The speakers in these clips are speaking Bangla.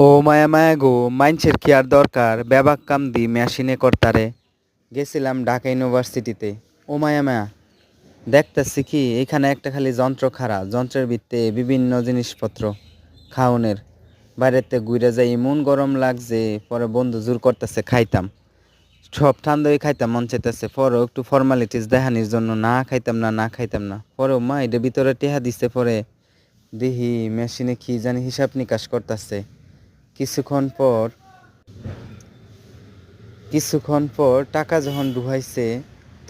ও মায়া মায়া গো, মাইনষের কি আর দরকার, বেবাক কাম দি মেশিনে করতারে। গেছিলাম ঢাকা ইউনিভার্সিটিতে। ও মায়া মায়া, দেখতেছি কি এখানে একটা খালি যন্ত্র খাড়া, যন্ত্রের ভিত্তে বিভিন্ন জিনিসপত্র খাওনের। বাইরেতে ঘুরে যাই, মন গরম লাগছে, পরে বন্ধু জোর করতেছে খাইতাম। সব ঠান্ডাই খাইতাম মন চাইতেছে, পরেও একটু ফর্মালিটিস দেখানির জন্য না খাইতাম না, না খাইতাম না। পরেও মা এটা ভিতরে টেহা দিছে, পরে দেখি মেশিনে কি জানি হিসাব নিকাশ করতেছে। কিছুক্ষণ পর কিছুক্ষণ পর টাকা যখন ডুবাইছে,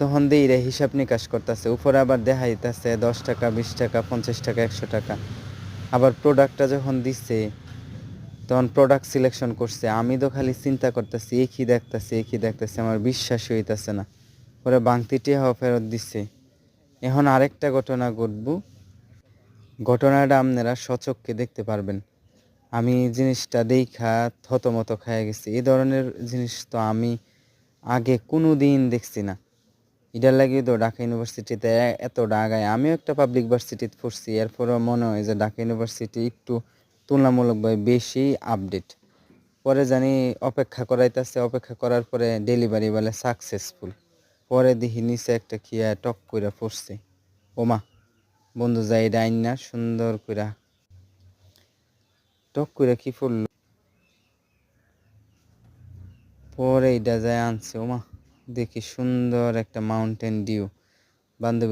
তখন দেইরা হিসাব নিকাশ করতেছে। উপরে আবার দেখাইতেছে 10 টাকা, 20 টাকা, 50 টাকা, 100 টাকা। আবার প্রোডাক্টটা যখন দিচ্ছে, তখন প্রোডাক্ট সিলেকশন করছে। আমি তো খালি চিন্তা করতেছি, একই দেখতেছি, আমার বিশ্বাসই হইতেছে না। পরে বাংতিটি ফেরত দিচ্ছে। এখন আরেকটা ঘটনা ঘটবো। ঘটনাটা আপনারা স্বচক্ষে দেখতে পারবেন। আমি জিনিসটা দেইখা থতমত খাইয়া গেছি। এই ধরনের জিনিস তো আমি আগে কোনো দিন দেখছি না। এটার লাগে তো ঢাকা ইউনিভার্সিটিতে এত আগায়। আমিও একটা পাবলিক ভার্সিটিতে পড়ছি, এরপরেও মনে হয় যে ঢাকা ইউনিভার্সিটি একটু তুলনামূলকভাবে বেশি আপডেট। পরে জানি অপেক্ষা করাইতেছে, অপেক্ষা করার পরে ডেলিভারি বলে সাকসেসফুল। পরে দেখি নিচে একটা খিয়া টক কইরা পড়ছে। ওমা, বন্ধু যাই ডাইন না সুন্দর কইরা টক কইরা কি পড়লো, পরে এইটা যায় আনছে। ওমা, দেখি সুন্দর একটা মাউন্টেন ডিউ। বান্ধবী